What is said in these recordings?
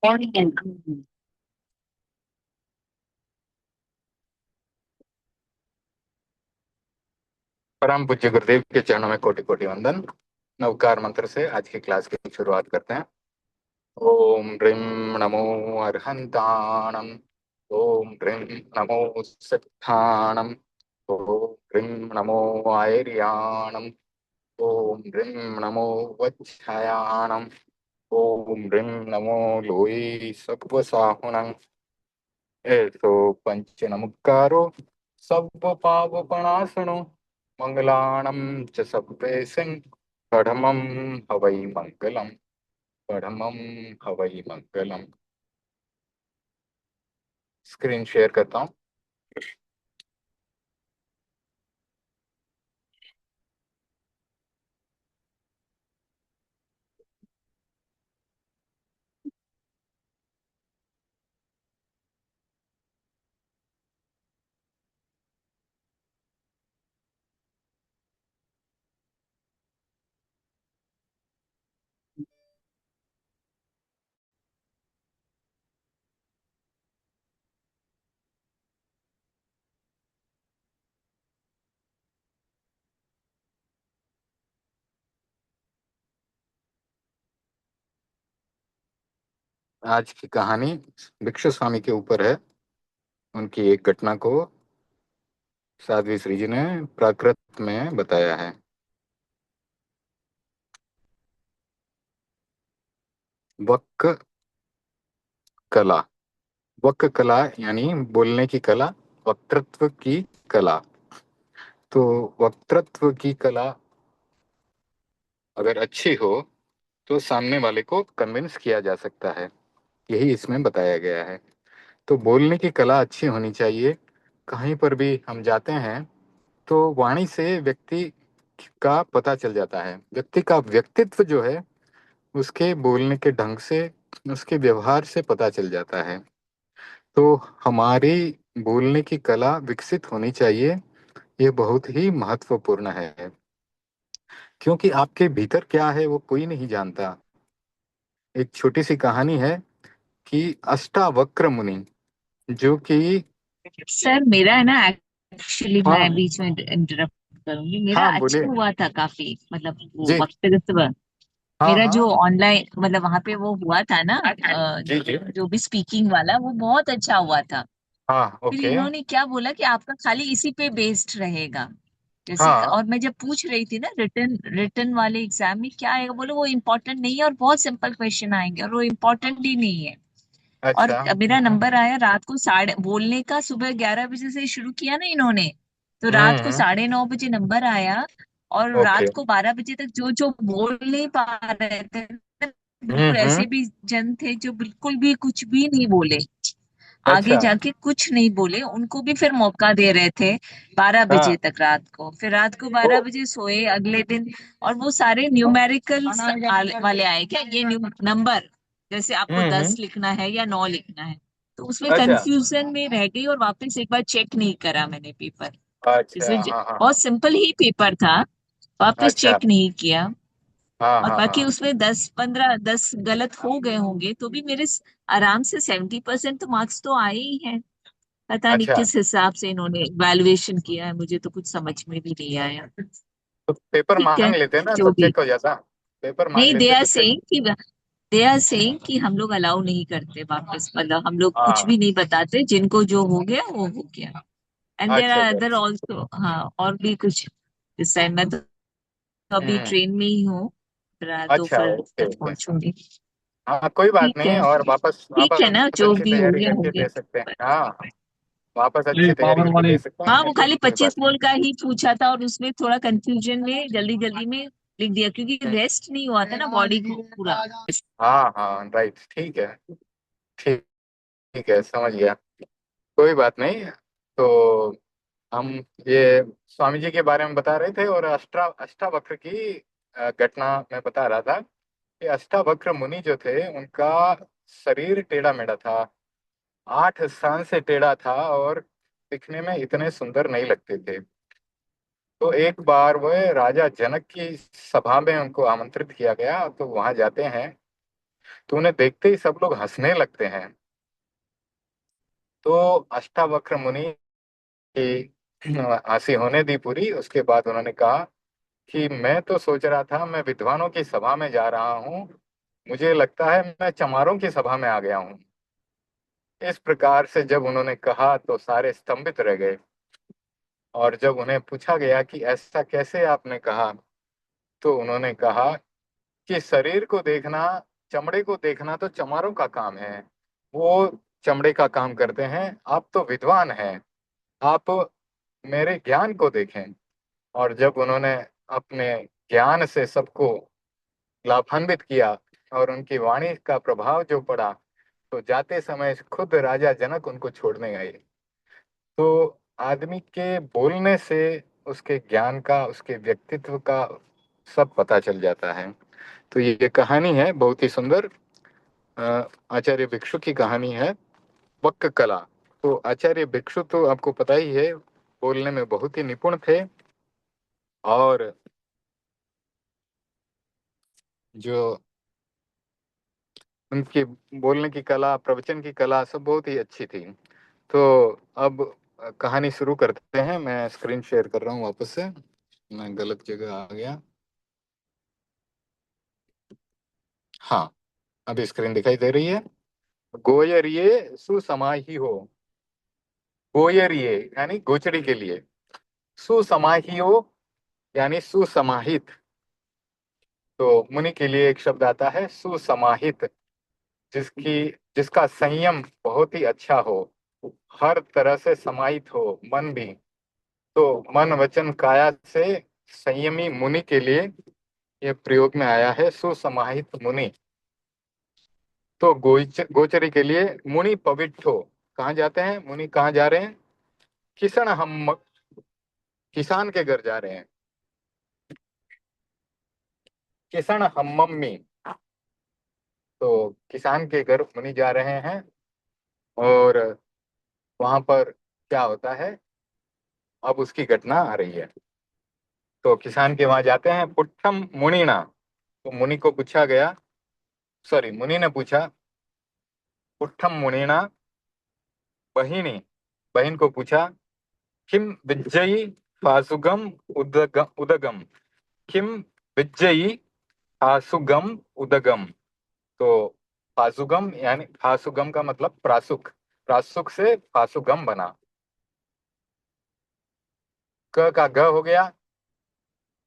Morning and evening. परम पूज्य गुरुदेव के चरणों में कोटि कोटि वंदन। नवकार मंत्र से आज की क्लास की शुरुआत करते हैं। ओम ह्रीं नमो अर्हंताणम। ओम ह्रीं नमो सिद्धाणम। ओम ह्रीं नमो आयर्याणम। ओम ह्रीं नमो वच्छायाणम। ओम ह्रीं नमो लोई सत्वसाहुणं। एसो पंच नमकारो सब पावपणासनो मंगलाणं च सब्बेसिं पढ़मं हवै मंगलम। पढ़मं हवै मंगलम। स्क्रीन शेयर करता हूँ। आज की कहानी भिक्षु स्वामी के ऊपर है। उनकी एक घटना को साध्वी श्री जी ने प्राकृत में बताया है। वक् कला। वक् कला यानी बोलने की कला, वक्तृत्व की कला। तो वक्तृत्व की कला अगर अच्छी हो तो सामने वाले को कन्विंस किया जा सकता है। यही इसमें बताया गया है। तो बोलने की कला अच्छी होनी चाहिए। कहीं पर भी हम जाते हैं तो वाणी से व्यक्ति का पता चल जाता है। व्यक्ति का व्यक्तित्व जो है उसके बोलने के ढंग से, उसके व्यवहार से पता चल जाता है। तो हमारी बोलने की कला विकसित होनी चाहिए। ये बहुत ही महत्वपूर्ण है, क्योंकि आपके भीतर क्या है वो कोई नहीं जानता। एक छोटी सी कहानी है कि अष्टावक्र मुनि, जो कि सर मेरा है ना, एक्चुअली मैं हाँ बीच में इंटरप्ट करूंगी। मेरा हाँ अच्छा बोलिए। हुआ था काफी, मतलब वो जी वक्तव्य। हाँ मेरा हाँ। जो ऑनलाइन मतलब वहां पे वो हुआ था ना, जी जी। जो भी स्पीकिंग वाला, वो बहुत अच्छा हुआ था। हाँ फिर ओके। इन्होंने क्या बोला कि आपका खाली इसी पे बेस्ड रहेगा। जैसे हाँ और मैं जब पूछ रही थी ना, रिटर्न रिटर्न वाले एग्जाम में क्या आएगा, बोले वो इम्पोर्टेंट नहीं है और बहुत सिंपल क्वेश्चन आएंगे और वो इम्पोर्टेंट ही नहीं है। और अच्छा। मेरा नंबर आया रात को साढ़े, बोलने का सुबह 11 बजे से शुरू किया ना इन्होंने, तो रात को हम्म। 9:30 बजे नंबर आया। और ओके। रात को 12 बजे तक जो जो बोल नहीं पा रहे थे ना, बिल्कुल हम्म। ऐसे भी जन थे जो बिल्कुल भी कुछ भी नहीं बोले, आगे अच्छा। जाके कुछ नहीं बोले, उनको भी फिर मौका दे रहे थे 12 बजे हाँ। तक रात को। फिर रात को ओ। 12 बजे सोए अगले दिन। और वो सारे न्यूमेरिकल्स वाले आए, क्या ये नंबर, जैसे आपको हम्म। 10 लिखना है या 9 लिखना है। तो उसमें अच्छा कंफ्यूजन में रह गई और वापस एक बार चेक नहीं करा मैंने पेपर। अच्छा। इसमें हाँ हाँ बहुत हाँ। सिंपल ही पेपर था, वापस अच्छा। चेक नहीं किया। हाँ और हाँ बाकी हाँ। उसमें 10 15 10 गलत हो गए होंगे, तो भी मेरे आराम से 70% तो मार्क्स तो आए ही हैं। पता नहीं अच्छा। किस हिसाब से इन्होंने वैल्यूएशन किया है, मुझे तो कुछ समझ में भी नहीं आया। तो पेपर ठीक है, मांग लेते ना जो तो भी। चेक हो जाता। पेपर मांग नहीं, दे लेते आर तो चेक। सेइंग कि हम लोग अलाउ नहीं करते वापस, मतलब हम लोग कुछ हाँ। भी नहीं बताते, जिनको जो हो गया वो हो गया। एंड देयर अच्छा आर अच्छा। अदर ऑल्सो, हाँ, और भी कुछ। इस टाइम मैं तो अभी हम्म। ट्रेन में ही हूँ, रात अच्छा दोपहर ओके तक ओके। पहुंचूंगी। हाँ कोई बात ठीक नहीं, है, और वापस ठीक है ना, वापस जो अच्छी भी हो तैयारी गया हो करके गया। दे सकते हैं। हाँ वापस अच्छी तैयारी पावर करके वाले। दे सकते हाँ, हैं, वो ऐसे खाली कोई 25 बात नहीं। बोल का ही पूछा था और उसमें थोड़ा कंफ्यूजन में जल्दी जल्दी में लिख दिया, क्योंकि हम्म। रेस्ट नहीं हुआ था ना बॉडी को पूरा। हाँ हाँ राइट ठीक है। ठीक। ठीक है समझ गया। कोई बात नहीं। तो हम ये स्वामी जी के बारे में बता रहे थे और अष्टावक्र की घटना मैं बता रहा था कि अष्टावक्र मुनि जो थे उनका शरीर टेढ़ा मेढ़ा था। 8 स्थान से टेढ़ा था और दिखने में इतने सुंदर नहीं लगते थे। तो एक बार वह राजा जनक की सभा में उनको आमंत्रित किया गया, तो वहां जाते हैं। तो उन्हें देखते ही सब लोग हंसने लगते हैं। तो अष्टावक्र मुनि की हंसी होने दी पूरी। उसके बाद उन्होंने कहा कि मैं तो सोच रहा था मैं विद्वानों की सभा में जा रहा हूँ, मुझे लगता है मैं चमारों की सभा में आ गया हूँ। इस प्रकार से जब उन्होंने कहा तो सारे स्तंभित रह गए। और जब उन्हें पूछा गया कि ऐसा कैसे आपने कहा, तो उन्होंने कहा कि शरीर को देखना, चमड़े को देखना तो चमारों का काम है, वो चमड़े का काम करते हैं। आप तो विद्वान हैं, आप मेरे ज्ञान को देखें। और जब उन्होंने अपने ज्ञान से सबको लाभान्वित किया और उनकी वाणी का प्रभाव जो पड़ा, तो जाते समय खुद राजा जनक उनको छोड़ने गए। तो आदमी के बोलने से उसके ज्ञान का, उसके व्यक्तित्व का सब पता चल जाता है। तो ये कहानी है बहुत ही सुंदर। आचार्य भिक्षु की कहानी है, वक्क कला। तो आचार्य भिक्षु तो आपको पता ही है, बोलने में बहुत ही निपुण थे। और जो उनकी बोलने की कला, प्रवचन की कला सब बहुत ही अच्छी थी। तो अब कहानी शुरू करते हैं। मैं स्क्रीन शेयर कर रहा हूँ वापस से, मैं गलत जगह आ गया। हाँ, अभी स्क्रीन दिखाई दे रही है। गोयरिये सुसमाही हो, गोयरिये यानी गोचड़ी के लिए, सुसमाही हो यानी सुसमाहित। तो मुनि के लिए एक शब्द आता है सुसमाहित, जिसकी जिसका संयम बहुत ही अच्छा हो, हर तरह से समाहित हो मन भी। तो मन वचन काया से संयमी मुनि के लिए ये प्रयोग में आया है सुसमाहित मुनि। तो गोचरी के लिए मुनि पविट्ठो, कहाँ जाते हैं मुनि, कहाँ जा रहे हैं? किसान, हम किसान के घर जा रहे हैं। किसान हम्मम्मी, तो किसान के घर मुनि जा रहे हैं। और वहां पर क्या होता है, अब उसकी घटना आ रही है। तो किसान के वहां जाते हैं, पुट्ठम मुनिना। तो मुनि को पूछा गया, सॉरी मुनि ने पूछा, पुट्ठम मुनिना बहिनी, बहन को पूछा, किम विज्जयी फासुगम उदगम, किम विज्जयी फासुगम उदगम। तो फासुगम यानी, फासुगम का मतलब प्रासुक, प्रासुक से फासुगम बना। क का ग हो गया,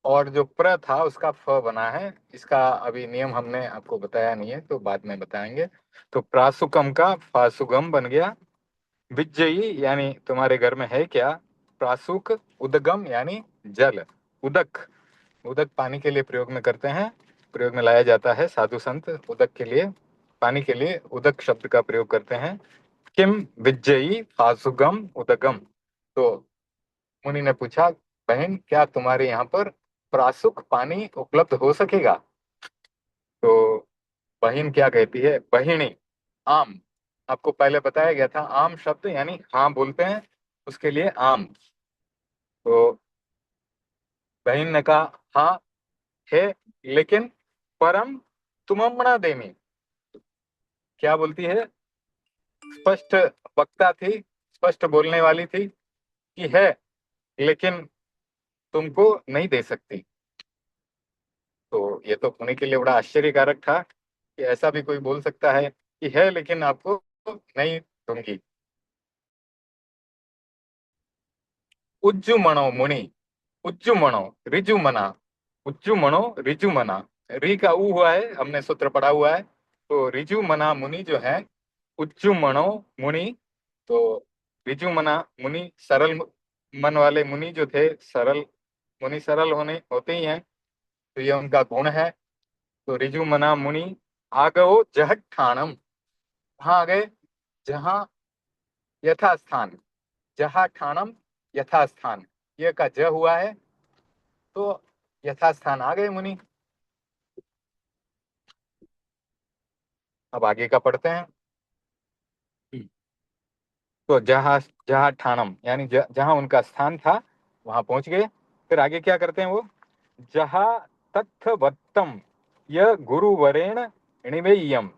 और जो प्र था उसका फ बना है। इसका अभी नियम हमने आपको बताया नहीं है, तो बाद में बताएंगे। तो प्रासुकम का फासुगम बन गया। विज्जयी यानी तुम्हारे घर में है क्या? प्रासुक। उदगम यानी जल, उदक, उदक पानी के लिए प्रयोग में करते हैं, प्रयोग में लाया जाता है। साधु संत उदक के लिए, पानी के लिए उदक शब्द का प्रयोग करते हैं। किम विज्जयी फासुगम उदगम। तो मुनि ने पूछा, बहन क्या तुम्हारे यहाँ पर प्रासुक पानी उपलब्ध हो सकेगा? तो बहन क्या कहती है, बहिणी, आम। आपको पहले बताया गया था, आम शब्द यानी हाँ बोलते हैं, उसके लिए आम। तो बहन ने कहा, हाँ है, लेकिन परम तुममणा देमी। क्या बोलती है? स्पष्ट वक्ता थी, स्पष्ट बोलने वाली थी कि है, लेकिन तुमको नहीं दे सकती। तो ये तो मुनि के लिए बड़ा आश्चर्यकारक था कि ऐसा भी कोई बोल सकता है कि है लेकिन आपको नहीं दूंगी। उज्जुमणो मुनि, उज्जुमणो ऋजुमना, उज्जुमणो ऋजुमना। री का ऊ हुआ है, हमने सूत्र पढ़ा हुआ है। तो ऋजुमना मुनि जो है, उज्जुमणो मुनि। तो ऋजुमना मुनि सरल मन वाले मुनि जो थे, सरल मुनि सरल होने होते ही हैं, तो ये उनका गुण है। तो ऋजुमना मुनि आगवो जहठाणम, कहाँ आ गए? जहाँ यथास्थान, जहाँ ठाणम यथास्थान, ये का ज हुआ है, तो यथास्थान आ गए मुनि। अब आगे का पढ़ते हैं। तो जहाँ जहाँ ठाणम यानी जहाँ उनका स्थान था, वहां पहुंच गए। फिर आगे क्या करते हैं वो, जहाँ तत्थवत्तम य गुरुवरेण निवेयम,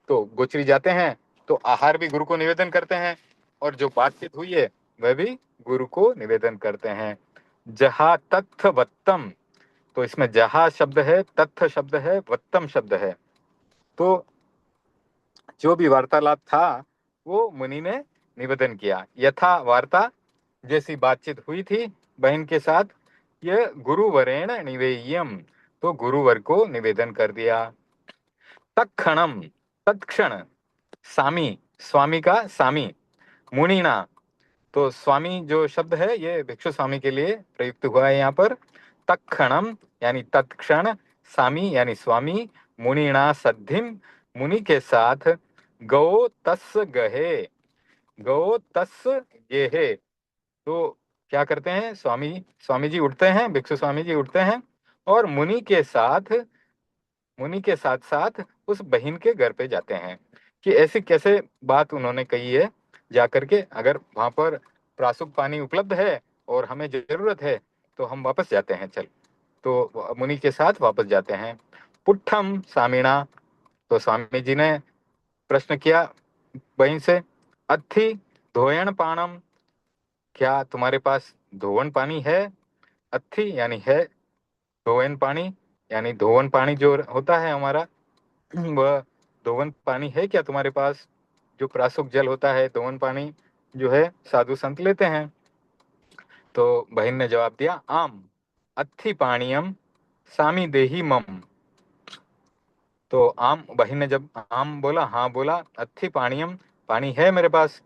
तो गोचरी जाते हैं तो आहार भी गुरु को निवेदन करते हैं, और जो बातचीत हुई है वह भी गुरु को निवेदन करते हैं। जहा तत्थ वत्तम, तो इसमें जहा शब्द है, तत्थ शब्द है, वत्तम शब्द है। तो जो भी वार्तालाप था वो मुनि ने निवेदन किया। यथा वार्ता, जैसी बातचीत हुई थी बहन के साथ, यह गुरुवरेण निवेयम, तो गुरुवर को निवेदन कर दिया। तत्क्षणम, तत्क्षण, सामी, स्वामी का सामी, मुनिना, तो स्वामी जो शब्द है ये भिक्षु स्वामी के लिए प्रयुक्त हुआ है यहाँ पर। तत्क्षणम यानी तत्क्षण, सामी यानी स्वामी, मुनिना सद्धिम, मुनि के साथ, गो तस् गहे, गो तस् गेहे, तो क्या करते हैं स्वामी, स्वामी जी उठते हैं, भिक्षु स्वामी जी उठते हैं और मुनि के साथ साथ उस बहन के घर पे जाते हैं। कि ऐसी कैसे बात उन्होंने कही है, जाकर के अगर वहां पर प्रासुक पानी उपलब्ध है और हमें जरूरत है तो हम वापस जाते हैं, चल, तो मुनि के साथ वापस जाते हैं। पुट्ठम सामीणा, तो स्वामी जी ने प्रश्न किया बहन से, अत्थि धोयण पाणम, क्या तुम्हारे पास धोवन पानी है? अत्थि यानी है, धोवन पानी यानी धोवन पानी जो होता है हमारा, वह धोवन पानी है क्या तुम्हारे पास? जो प्रासुक जल होता है, धोवन पानी जो है साधु संत लेते हैं। तो बहन ने जवाब दिया, आम अत्थि पाणियम सामी देही मम, तो आम, बहन ने जब आम बोला, हाँ बोला, अत्थि पाणियम, पानी है मेरे पास,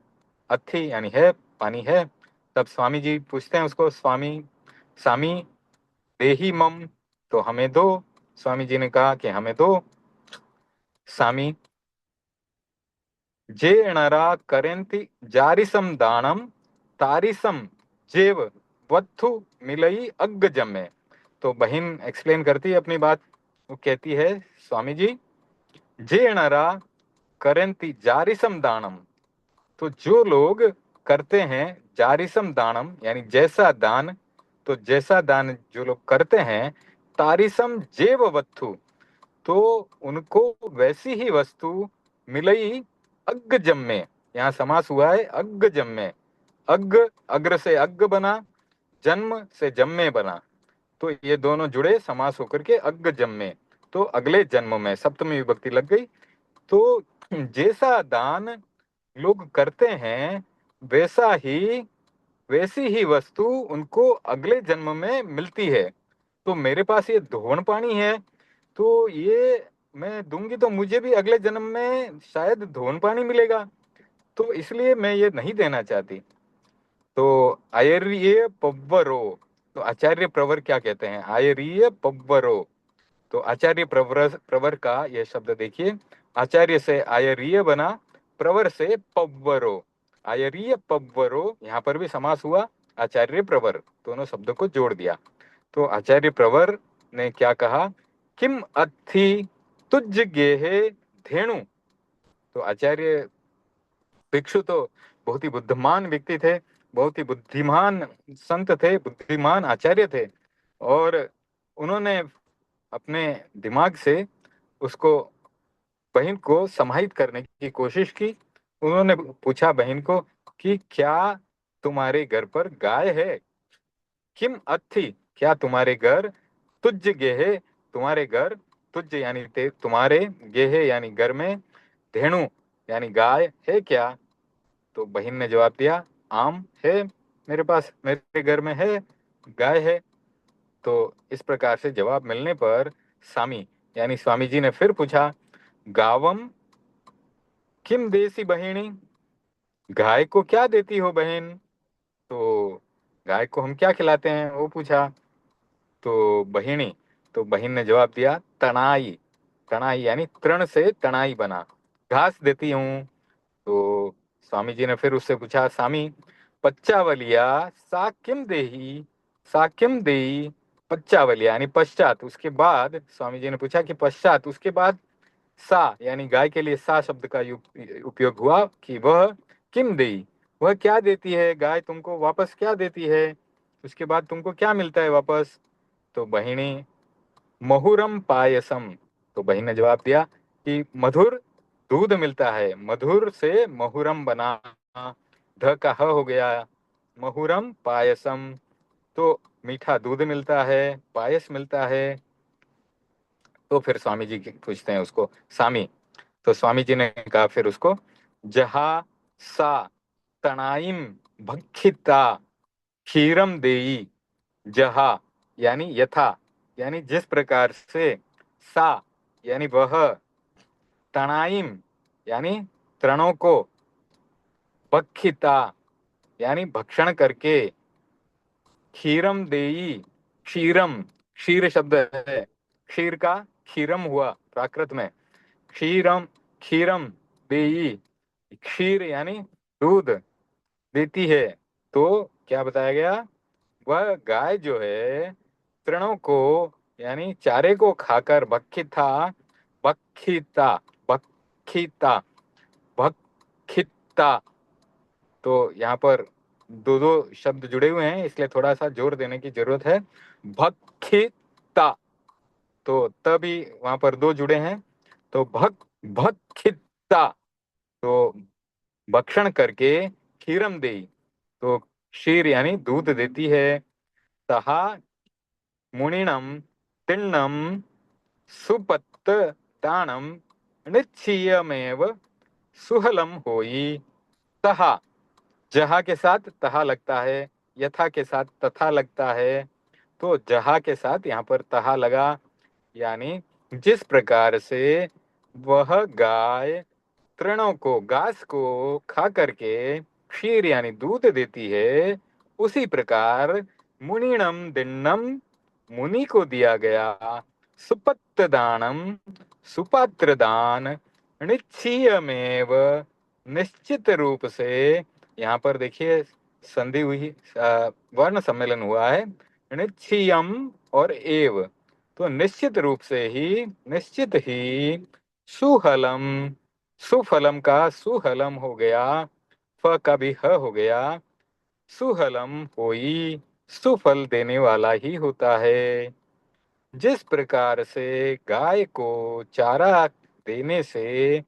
अत्थि यानी है, पानी है। तब स्वामी जी पूछते हैं उसको, स्वामी सामी देही मम, तो हमें दो। स्वामी जी ने कहा कि हमें दो। सामी जे नरा करेंति जारिसम दानम तारिसम जेव वत्थु मिलई अग्ग जमे, तो बहन एक्सप्लेन करती है अपनी बात। वो कहती है, स्वामी जी, जे नरा करेंति जारिसम दानम, तो जो लोग करते हैं जारिसम दानम यानी जैसा दान, तो जैसा दान जो लोग करते हैं, तारिसम जेव वत्थु, तो उनको वैसी ही वस्तु मिलई अग्ग जम्मे, यहाँ समास हुआ है अग्ग जम्मे। अग्ग, अग्र से अग्ग बना, जन्म से जम्मे बना, तो ये दोनों जुड़े समास होकर के अग्ग जम्मे, तो अगले जन्म में, सप्तमी विभक्ति लग गई। तो जैसा दान लोग करते हैं वैसी ही वस्तु उनको अगले जन्म में मिलती है। तो मेरे पास ये धोवन पानी है, तो ये मैं दूंगी तो मुझे भी अगले जन्म में शायद धोवन पानी मिलेगा, तो इसलिए मैं ये नहीं देना चाहती। तो आयर्य पव्वरो, तो आचार्य प्रवर क्या कहते हैं, आयर्य पव्वरो, तो आचार्य प्रवर का यह शब्द देखिए, आचार्य से आयर्य बना, प्रवर से पव्वरो, आयर्य पव्वरो, यहाँ पर भी समास हुआ, आचार्य प्रवर, दोनों शब्दों को जोड़ दिया। तो आचार्य प्रवर ने क्या कहा, किम अत्थि तुज गेहे धेनु, तो आचार्य भिक्षु तो बहुत ही बुद्धिमान व्यक्ति थे, बहुत ही बुद्धिमान संत थे, बुद्धिमान आचार्य थे, और उन्होंने अपने दिमाग से उसको, बहन को समाहित करने की कोशिश की। उन्होंने पूछा बहन को कि क्या तुम्हारे घर पर गाय है? किम अत्थि, क्या तुम्हारे घर, तुज गेहे, तुम्हारे घर, तुज यानी तुम्हारे, गेहे यानी घर में, धेनु यानी गाय है क्या? तो बहन ने जवाब दिया, आम है मेरे पास, मेरे घर में है, गाय है। तो इस प्रकार से जवाब मिलने पर स्वामी यानी स्वामी जी ने फिर पूछा, गावम किम देसी बहिणी, गाय को क्या देती हो बहन? तो गाय को हम क्या खिलाते हैं, वो पूछा। तो बहिणी, तो बहन ने जवाब दिया, तनाई, तनाई यानी तृण से तनाई बना, घास देती हूँ। तो स्वामी जी ने फिर उससे पूछा, स्वामी पच्चावलिया सा किम देही, सा किम देही, पच्चावलिया यानी पश्चात, उसके बाद स्वामी जी ने पूछा कि पश्चात, उसके बाद, सा यानी गाय के लिए सा शब्द का उपयोग हुआ कि वह किम देही, वह क्या देती है, गाय तुमको वापस क्या देती है, उसके बाद तुमको क्या मिलता है वापस? तो बहिणी महुरम पायसम, तो बहन ने जवाब दिया कि मधुर दूध मिलता है। मधुर से महुरम बना, ध का ह हो गया, महुरम पायसम, तो मीठा दूध मिलता है, पायस मिलता है। तो फिर स्वामी जी पूछते हैं उसको, स्वामी, तो स्वामी जी ने कहा फिर उसको, जहा सा तनाइम भक्षिता क्षीरम देई, जहा यानी यथा, यानी जिस प्रकार से, सा यानी वह, तनाइम यानी तृणों को, भक्षिता यानी भक्षण करके, क्षीरम देई, क्षीरम, क्षीर शब्द है, क्षीर का क्षीरम हुआ प्राकृत में, क्षीरम, क्षीरम देई, क्षीर यानी दूध देती है। तो क्या बताया गया, वह गाय जो है तृणों को यानी चारे को खाकर भक्षिता, भक्षिता, भक्षिता, भक्षिता, तो यहाँ पर दो दो शब्द जुड़े हुए हैं, इसलिए थोड़ा सा जोर देने की जरूरत है। भक्षिता, तो तभी वहां पर दो जुड़े हैं, तो भक्षिता, तो भक्षण करके, क्षीरम देई, तो क्षीर यानी दूध देती है। सहा मुनिणम तिन्नम सुपत्त दानम निश्चयमेव सुहलम होई। सहा, जहा के साथ तहा लगता है, यथा के साथ तथा लगता है, तो जहा के साथ यहाँ पर तहा लगा, यानी जिस प्रकार से वह गाय तृणों को, घास को खा करके क्षीर यानी दूध देती है, उसी प्रकार मुनिणम दिन्नम, मुनि को दिया गया, सुपत्र दानम, सुपात्र दान, निश्चयमेव निश्चित रूप से, यहाँ पर देखिए संधि हुई, वर्ण सम्मेलन हुआ है, निश्चयम और एव, तो निश्चित रूप से ही, निश्चित ही, सुहलम, सुफलम का सुहलम हो गया, फ का भी ह हो गया, सुहलम होई, सुफल देने वाला ही होता है। जिस प्रकार से गाय को चारा देने से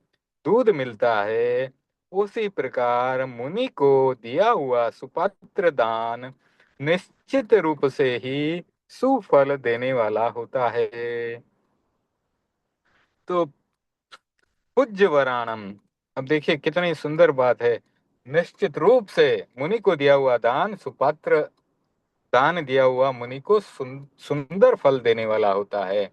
दूध मिलता है, उसी प्रकार मुनि को दिया हुआ सुपात्र दान निश्चित रूप से ही सुफल देने वाला होता है। तो पूज्य वराणम, अब देखिए कितनी सुंदर बात है, निश्चित रूप से मुनि को दिया हुआ दान, सुपात्र दान दिया हुआ मुनि को सुंदर फल देने वाला होता है।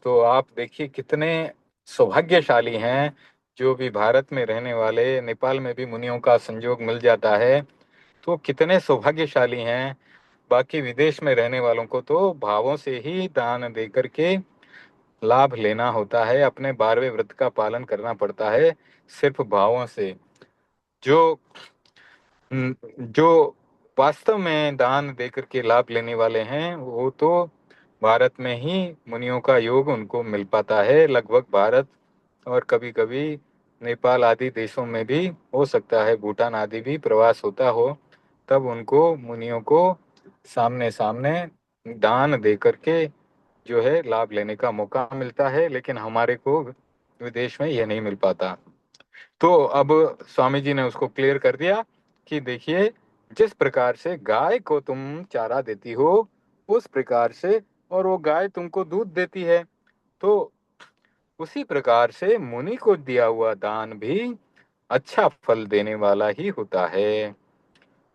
तो आप देखिए कितने सौभाग्यशाली हैं, जो भी भारत में रहने वाले, नेपाल में भी मुनियों का संयोग मिल जाता है, तो कितने सौभाग्यशाली हैं। बाकी विदेश में रहने वालों को तो भावों से ही दान दे करके लाभ लेना होता है, अपने 12वें व्रत का पालन करना पड़ता है सिर्फ भावों से। जो जो वास्तव में दान देकर के लाभ लेने वाले हैं, वो तो भारत में ही मुनियों का योग उनको मिल पाता है। लगभग भारत और कभी कभी नेपाल आदि देशों में भी हो सकता है, भूटान आदि भी प्रवास होता हो, तब उनको मुनियों को सामने सामने दान दे करके जो है लाभ लेने का मौका मिलता है, लेकिन हमारे को विदेश में यह नहीं मिल पाता। तो अब स्वामी जी ने उसको क्लियर कर दिया कि देखिए, जिस प्रकार से गाय को तुम चारा देती हो, उस प्रकार से, और वो गाय तुमको दूध देती है, तो उसी प्रकार से मुनि को दिया हुआ दान भी अच्छा फल देने वाला ही होता है।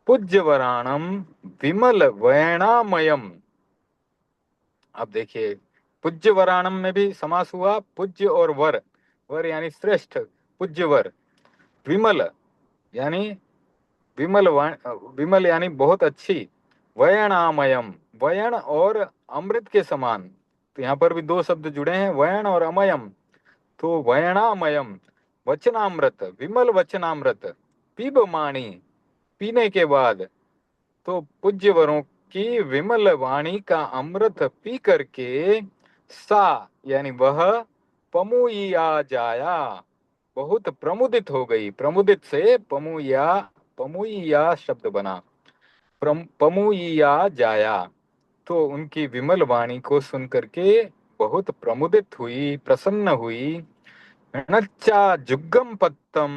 पूज्य वराणम विमल वैणामयम, अब देखिए पूज्य वराणम में भी समास हुआ, पूज्य और वर, वर यानी श्रेष्ठ, पूज्य वर, विमल यानी विमल, विमल यानी बहुत अच्छी, वयणामयम, वयण और अमृत के समान, तो यहाँ पर भी दो शब्द जुड़े हैं, वयण और अमयम, तो वयणामयम, वचनामृत, विमल वचनामृत, पीब माणी, पीने के बाद, तो पूज्य वरों की विमल वाणी का अमृत पी करके, सा यानी वह, पमुइया जाया, बहुत प्रमुदित हो गई, प्रमुदित से पमुइया, पमुइया शब्द बना, पमुइया जाया, तो उनकी विमल वाणी को सुन करके बहुत प्रमुदित हुई, प्रसन्न हुई। णच्चा जुग्गम पत्तम,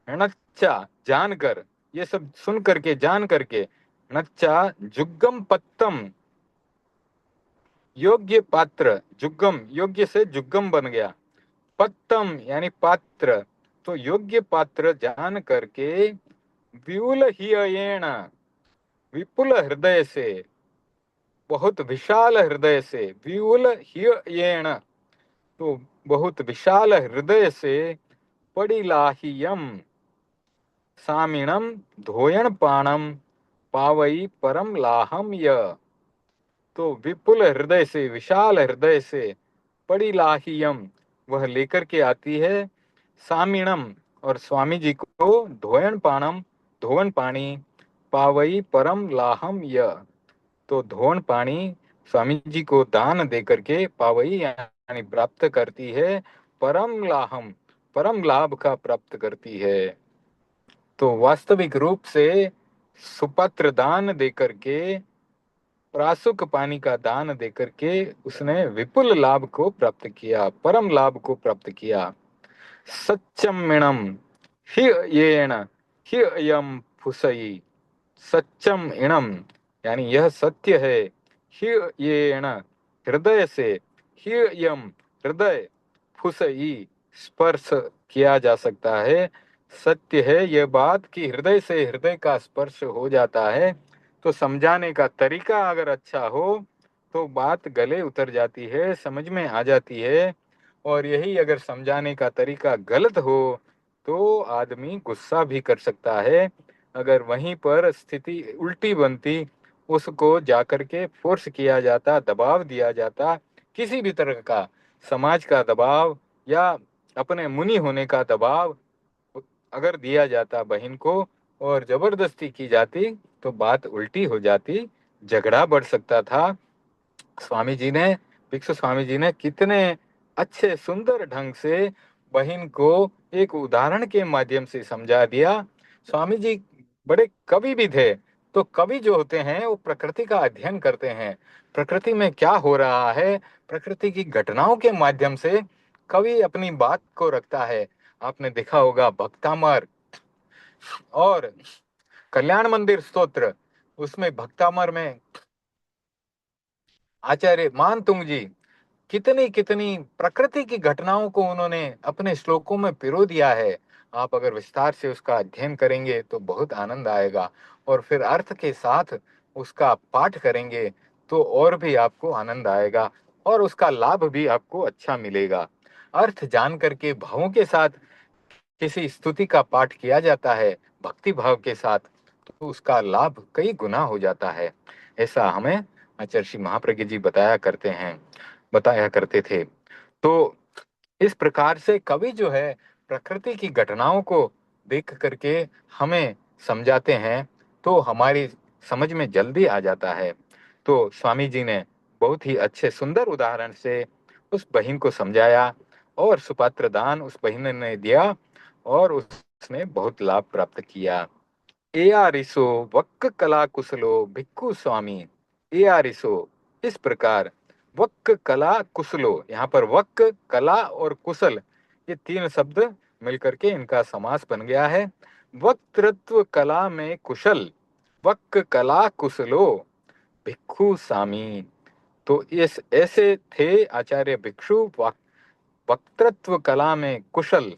णच्चा जानकर, ये सब सुन करके जान करके, णच्चा जुग्गम पत्तम योग्य पात्र, जुग्गम योग्य से जुग्गम बन गया, पत्तम यानी पात्र, तो योग्य पात्र जान करके व्यूल हियेण, विपुल हृदय से, बहुत विशाल हृदय से, व्यूल हियेण तो बहुत विशाल हृदय से, पड़िलाहियम सामिणम धोयण पाणम पावई परम लाहम य, तो विपुल हृदय से, विशाल हृदय से, पड़िलाहियम वह लेकर के आती है, सामिणम और स्वामी जी को, धोयण पाणम धोवन पानी, पावई परम लाहम य, तो धोवन पानी स्वामी जी को दान दे करके पावई यानी प्राप्त करती है, परम लाहम परम लाभ का प्राप्त करती है। तो वास्तविक रूप से सुपत्र दान देकर के, प्रासुक पानी का दान देकर के उसने विपुल लाभ को प्राप्त किया, परम लाभ को प्राप्त किया। सच्चमिणम हि येण हि अयम फुसई, सच्चम इणम यानी यह सत्य है, हि येण हृदय से, हि यम हृदय, फुसई स्पर्श किया जा सकता है, सत्य है यह बात कि हृदय से हृदय का स्पर्श हो जाता है। तो समझाने का तरीका अगर अच्छा हो तो बात गले उतर जाती है, समझ में आ जाती है। और यही अगर समझाने का तरीका गलत हो तो आदमी गुस्सा भी कर सकता है। अगर वहीं पर स्थिति उल्टी बनती, उसको जाकर के फोर्स किया जाता, दबाव दिया जाता, किसी भी तरह का समाज का दबाव या अपने मुनि होने का दबाव अगर दिया जाता बहन को और जबरदस्ती की जाती तो बात उल्टी हो जाती, झगड़ा बढ़ सकता था। स्वामी जी ने, भिक्षु स्वामी जी ने कितने अच्छे सुंदर ढंग से बहन को एक उदाहरण के माध्यम से समझा दिया। स्वामी जी बड़े कवि भी थे। तो कवि जो होते हैं वो प्रकृति का अध्ययन करते हैं, प्रकृति में क्या हो रहा है, प्रकृति की घटनाओं के माध्यम से कवि अपनी बात को रखता है। आपने देखा होगा भक्तामर और कल्याण मंदिर स्तोत्र, उसमें भक्तामर में आचार्य मानतुंग जी कितनी कितनी प्रकृति की घटनाओं को उन्होंने अपने श्लोकों में पिरो दिया है। आप अगर विस्तार से उसका अध्ययन करेंगे तो बहुत आनंद आएगा, और फिर अर्थ के साथ उसका पाठ करेंगे तो और भी आपको आनंद आएगा और उसका लाभ भी आपको अच्छा मिलेगा। अर्थ जान करके भावों के साथ किसी स्तुति का पाठ किया जाता है भक्ति भाव के साथ, तो उसका लाभ कई गुना हो जाता है। ऐसा हमें आचार्य श्री महाप्रज्ञ जी बताया करते थे। तो इस प्रकार से कवि जो है प्रकृति की घटनाओं को देख करके हमें समझाते हैं तो हमारी समझ में जल्दी आ जाता है। तो स्वामी जी ने बहुत ही अच्छे सुंदर उदाहरण से उस बहन को समझाया और सुपात्र दान उस बहन ने दिया और उसने बहुत लाभ प्राप्त किया। ए आरिसो वक्क कला कुशलो भिक्खु स्वामी, ए आरिसो इस प्रकार, वक्क कला कुशलो, यहाँ पर वक्क कला और कुशल ये तीन शब्द मिलकर के इनका समास बन गया है। वक्तृत्व कला में कुशल, वक्क कला कुशलो भिक्खु स्वामी, तो इस ऐसे थे आचार्य भिक्षु वक्तृत्व कला में कुशल।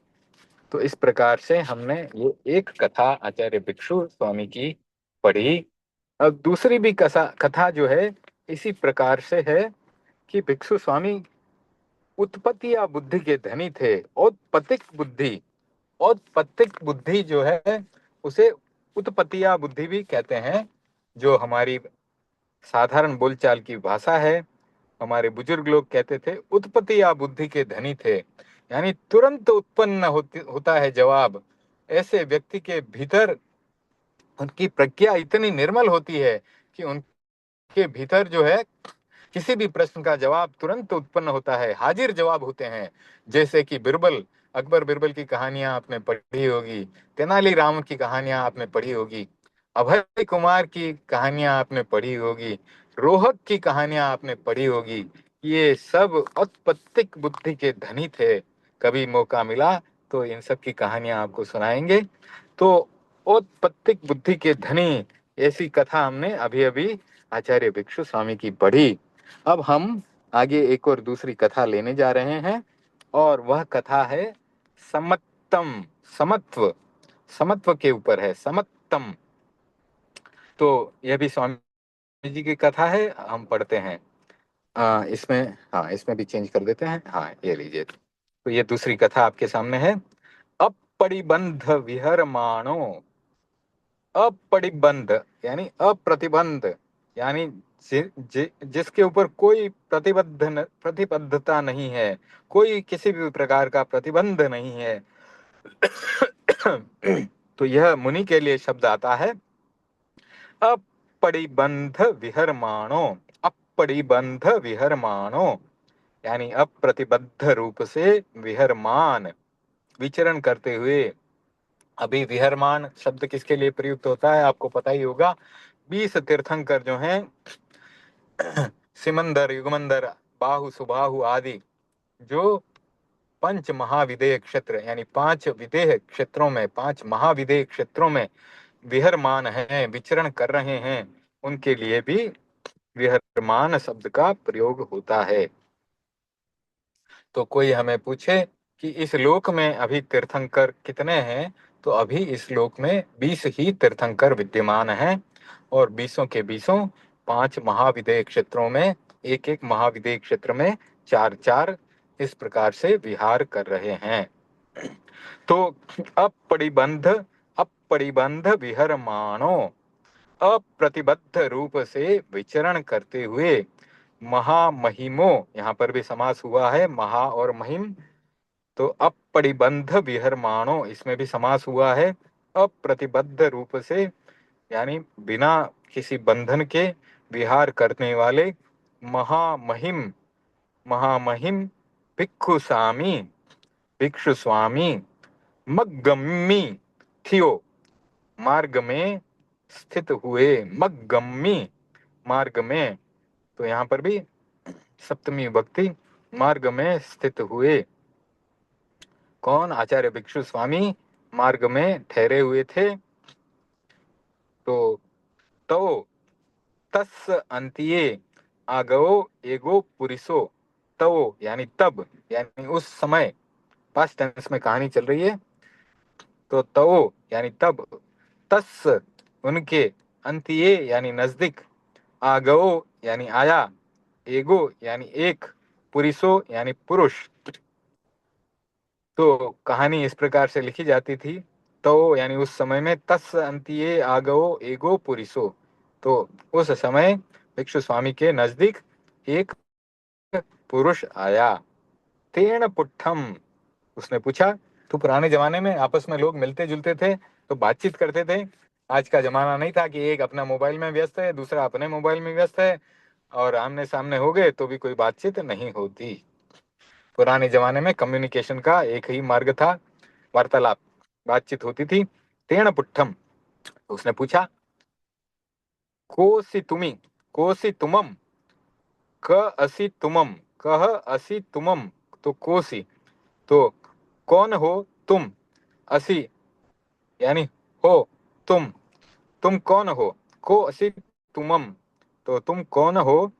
तो इस प्रकार से हमने ये एक कथा आचार्य भिक्षु स्वामी की पढ़ी। अब दूसरी भी कथा जो है इसी प्रकार से है कि भिक्षु स्वामी उत्पत्ति या बुद्धि के धनी थे। औत्पत्तिक बुद्धि जो है उसे उत्पत्तिया बुद्धि भी कहते हैं, जो हमारी साधारण बोलचाल की भाषा है। हमारे बुजुर्ग लोग कहते थे उत्पत्ति या बुद्धि के धनी थे, यानी तुरंत उत्पन्न होता है जवाब। ऐसे व्यक्ति के भीतर उनकी प्रज्ञा इतनी निर्मल होती है कि उनके भीतर जो है किसी भी प्रश्न का जवाब तुरंत उत्पन्न होता है, हाजिर जवाब होते हैं। जैसे कि बिरबल, अकबर बिरबल की कहानियां आपने पढ़ी होगी, तेनालीराम की कहानियां आपने पढ़ी होगी, अभय कुमार की कहानियां आपने पढ़ी होगी, रोहक की कहानियां आपने पढ़ी होगी। ये सब औत्पत्तिक बुद्धि के धनी थे। कभी मौका मिला तो इन सब की कहानियां आपको सुनाएंगे। तो औत्पत्तिक बुद्धि के धनी, ऐसी कथा हमने अभी अभी आचार्य भिक्षु स्वामी की पढ़ी। अब हम आगे एक और दूसरी कथा लेने जा रहे हैं, और वह कथा है समत्तम, समत्व, समत्व के ऊपर है, समत्तम। तो यह भी स्वामी जी की कथा है, हम पढ़ते हैं। इसमें, हाँ इसमें भी चेंज कर देते हैं। हाँ ये लीजिए, तो ये दूसरी कथा आपके सामने है। अपरिबंध विहरमाणो, अपरिबंध यानी अप्रतिबंध, यानी जिसके ऊपर कोई प्रतिबद्धता नहीं है, कोई किसी भी प्रकार का प्रतिबंध नहीं है। तो यह मुनि के लिए शब्द आता है अपरिबंध विहरमाणो, अपरिबंध विहरमाणो, यानी अप्रतिबद्ध रूप से विहरमान, विचरण करते हुए। अभी विहरमान शब्द किसके लिए प्रयुक्त होता है आपको पता ही होगा। 20 तीर्थंकर जो हैं, सिमंदर, युगमंदर, बाहु, सुबाहु आदि, जो 5 महाविदेह क्षेत्र यानी 5 विदेह क्षेत्रों में, 5 महाविदेह क्षेत्रों में विहरमान हैं, विचरण कर रहे हैं, उनके लिए भी विहरमान शब्द का प्रयोग होता है। तो कोई हमें पूछे कि इस लोक में अभी तीर्थंकर कितने हैं, तो अभी इस लोक में 20 ही तीर्थंकर विद्यमान हैं, और 20 के 20 5 महाविदेह क्षेत्रों में, एक एक महाविदेह क्षेत्र में 4-4 इस प्रकार से विहार कर रहे हैं। तो अपरिबंध, अपरिबंध विहरमाणो, अप्रतिबद्ध रूप से विचरण करते हुए, महामहिमो, यहाँ पर भी समास हुआ है महा और महिम। तो अपरिबंध विहरमाणो, इसमें भी समास हुआ है, अप्रतिबद्ध रूप से यानी बिना किसी बंधन के विहार करने वाले महामहिम, महामहिम भिक्षु स्वामी, भिक्षु स्वामी मग्गम्मी थियो, मार्ग में स्थित हुए, मग्गम्मी मार्ग में। तो यहाँ पर भी सप्तमी विभक्ति, मार्ग में स्थित हुए। कौन? आचार्य भिक्षु स्वामी मार्ग में ठहरे हुए थे। तो तस् अंतिये आगो एगो पुरिसो, यानी तब, यानी उस समय, पास्ट टेंस में कहानी चल रही है। तो यानी तब, तस् उनके, अंतिये यानी नजदीक, आगो यानी आया, एगो यानी एक, पुरिसो यानी पुरुष। तो कहानी इस प्रकार से लिखी जाती थी, तो यानी उस समय में, तस् अंतिये आगो एगो पुरिसो, तो उस समय भिक्षु स्वामी के नजदीक एक पुरुष आया। तेन पुट्ठम, उसने पूछा। तो पुराने जमाने में आपस में लोग मिलते जुलते थे तो बातचीत करते थे। आज का जमाना नहीं था कि एक अपना मोबाइल में व्यस्त है, दूसरा अपने मोबाइल में व्यस्त है, और आमने सामने हो गए तो भी कोई बातचीत नहीं होती। पुराने जमाने में कम्युनिकेशन का एक ही मार्ग था, वार्तालाप, बातचीत होती थी। तेन पुट्ठम, उसने पूछा कोसि तुमी, कोसि तुमम, क असि तुमम, कह असि तुमम। तो कोसि, तो कौन हो तुम, असि यानी हो तुम कौन हो, को असि तुमम, तो तुम कौन हो,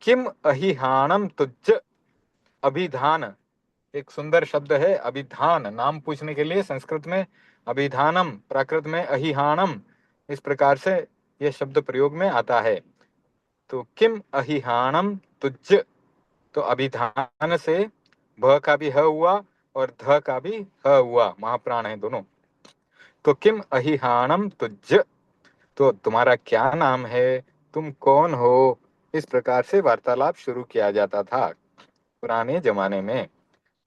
किम अहिहानम तुज, अभिधान, एक सुंदर शब्द है अभिधान, नाम पूछने के लिए संस्कृत में अभिधानम, प्राकृत में अहिहानम, इस प्रकार से यह शब्द प्रयोग में आता है। तो किम अहिहानम तुज, तो अभिधान से भ का भी ह हुआ और ध का भी ह हुआ, महाप्राण है दोनों। तो किम अहिहानम तुज, तो तुम्हारा क्या नाम है, तुम कौन हो, इस प्रकार से वार्तालाप शुरू किया जाता था पुराने जमाने में।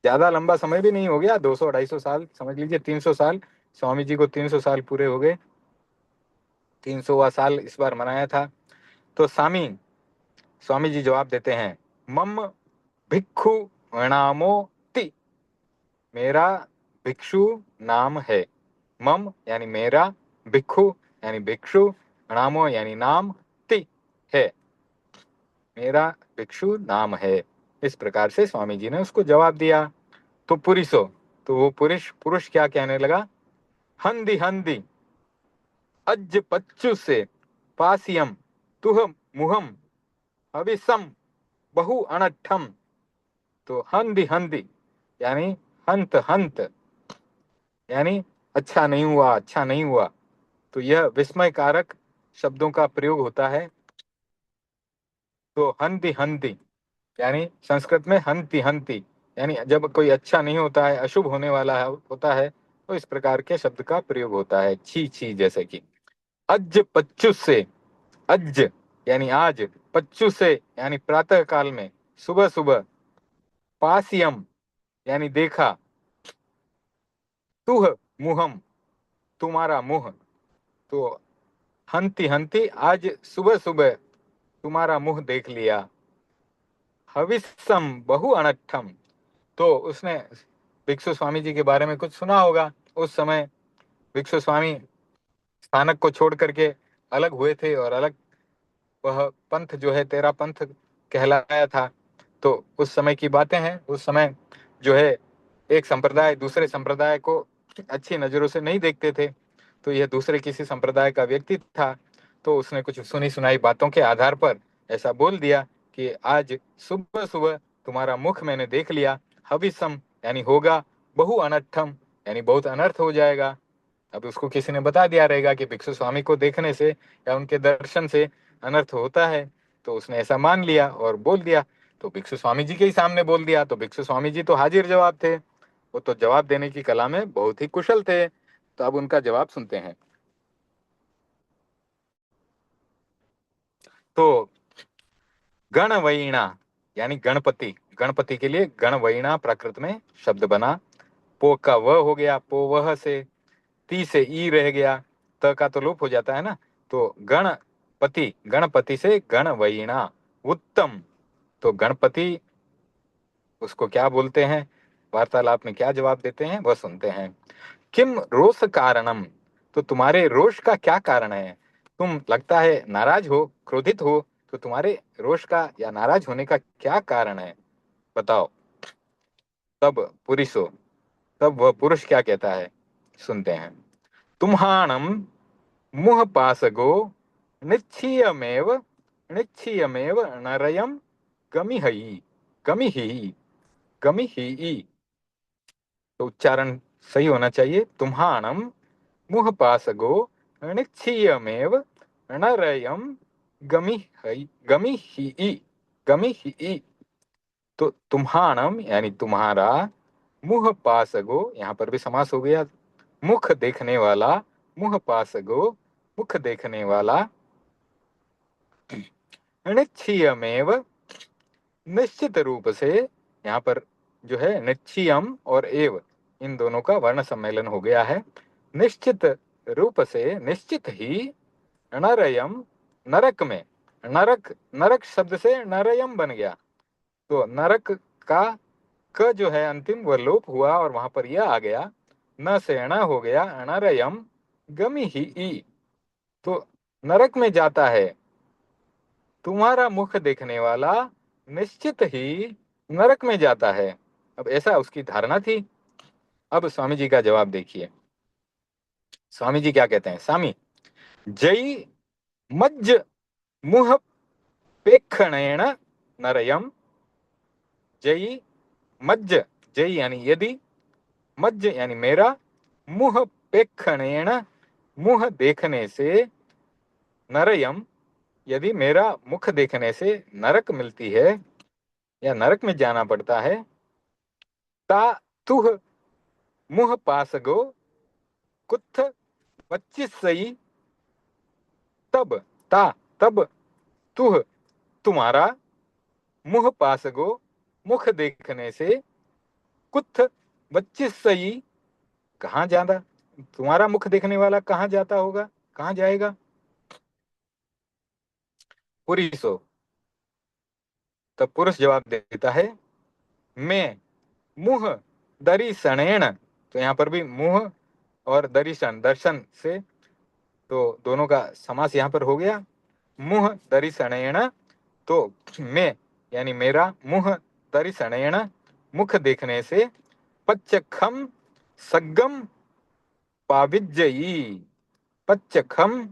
ज्यादा लंबा समय भी नहीं हो गया, 200-250 साल समझ लीजिए, 300 साल, स्वामी जी को 300 साल पूरे हो गए, 300वां साल इस बार मनाया था। तो स्वामी जी जवाब देते हैं, मम भिक्षु नामो ति, मेरा भिक्षु नाम है, मम यानी मेरा, भिक्षु यानी भिक्षु, नामो यानी नाम, ति है, मेरा भिक्षु नाम है। इस प्रकार से स्वामी जी ने उसको जवाब दिया। तो पुरुषो, तो वो पुरुष क्या कहने लगा, हंदी हंदी अज पच्चु से पासियम तुह मुहम हविसम बहु अनठम। तो हंदी हंदी यानी हंत हंत, यानी अच्छा नहीं हुआ, अच्छा नहीं हुआ। तो यह विस्मय कारक शब्दों का प्रयोग होता है। तो हंती हंती यानी संस्कृत में हंती हंती यानी जब कोई अच्छा नहीं होता है, अशुभ होने वाला है, होता है, तो इस प्रकार के शब्द का प्रयोग होता है, छी छी। जैसे कि अज पच्चू से, अज यानी आज, पच्चू से यानी प्रातः काल में, सुबह सुबह, पासियम यानी देखा, तुह मुहम तुम्हारा मुंह। तो हंती हंती आज सुबह सुबह तुम्हारा मुंह देख लिया, हविस्सम बहु अनट्ठम। तो उसने भिक्षु स्वामी जी के बारे में कुछ सुना होगा। उस समय भिक्षु स्वामी स्थानक को छोड़ करके अलग हुए थे, और अलग वह पंथ जो है तेरा पंथ कहलाया था। तो उस समय की बातें हैं। उस समय जो है एक संप्रदाय दूसरे संप्रदाय को अच्छी नजरों से नहीं देखते थे। तो यह दूसरे किसी संप्रदाय का व्यक्ति था। तो उसने कुछ सुनी सुनाई बातों के आधार पर ऐसा बोल दिया कि आज सुबह सुबह तुम्हारा मुख मैंने देख लिया, हविसम यानी होगा, बहु अनर्थम यानी बहुत अनर्थ हो जाएगा। अब उसको किसी ने बता दिया रहेगा कि भिक्षु स्वामी को देखने से या उनके दर्शन से अनर्थ होता है। तो उसने ऐसा मान लिया और बोल दिया। तो भिक्षु स्वामी जी के ही सामने बोल दिया। तो भिक्षु स्वामी जी तो हाजिर जवाब थे, वो तो जवाब देने की कला में बहुत ही कुशल थे। तो अब उनका जवाब सुनते हैं। तो गणवैणा यानी गणपति, गणपति के लिए गणवैणा प्राकृत में शब्द बना। पो का व हो गया, पो वह से, ती से ई रह गया, त का तो लोप हो जाता है ना। तो गणपति, गणपति से गणवैणा उत्तम। तो गणपति उसको क्या बोलते हैं, वार्तालाप में क्या जवाब देते हैं, वह सुनते हैं। किम रोष कारणम, तो तुम्हारे रोष का क्या कारण है। तुम लगता है नाराज हो, क्रोधित हो, तो तुम्हारे रोष का या नाराज होने का क्या कारण है, बताओ। तब पुरुषो, तब वह पुरुष क्या कहता है, सुनते हैं। तुम्हाणम मुह पासगो निच्छियमेव, निच्छियमेव नरयम गमिहि, गमिहि, गमिहि। तो उच्चारण सही होना चाहिए। तुम्हाणम मुह पासगो निच्छियमेव नरयम गमिहि, गमिहि, गमिहि। तो तुम्हाणम यानी तुम्हारा, मुह पासगो यहाँ पर भी समास हो गया, मुख देखने वाला, मुह पासगो मुख देखने वाला, निश्चयमेव निश्चित रूप से, यहाँ पर जो है निश्चयम और एव इन दोनों का वर्ण सम्मेलन हो गया है। निश्चित रूप से, निश्चित ही, नरयम नरक में, नरक, नरक शब्द से नरयम बन गया। तो नरक का क जो है अंतिम वह लोप हुआ और वहां पर यह आ गया, न से अण हो गया, अणरयम गमी ही ई। तो नरक में जाता है तुम्हारा मुख देखने वाला, निश्चित ही नरक में जाता है। अब ऐसा उसकी धारणा थी। अब स्वामी जी का जवाब देखिए। स्वामी जी क्या कहते हैं, स्वामी जय मज्ज मुह पेक्षणेन नरयम, जय मज्ज, जय यानी यदि, मज्ज यानी मेरा, मुह पेक्षणेन मुह देखने से, नरयम यदि मेरा मुख देखने से नरक मिलती है या नरक में जाना पड़ता है, ता तुह मुह पासगो कुत्थ 25 सही, तब, ता तब, तुह तुम्हारा, मुह पासगो मुख देखने से, कुत्थ 25 सही कहाँ जाता, तुम्हारा मुख देखने वाला कहाँ जाता होगा, कहाँ जाएगा। पुरुषो, तब पुरुष जवाब देता है, मैं मुह दर्शनेण। तो यहाँ पर भी मुह और दर्शन, दर्शन से, तो दोनों का समास यहाँ पर हो गया, मुह दर्शनेण। तो मैं यानी मेरा, मुह दर्शनेण मुख देखने से, पच्चखम सग्गम पाविज्जयी। पच्चखम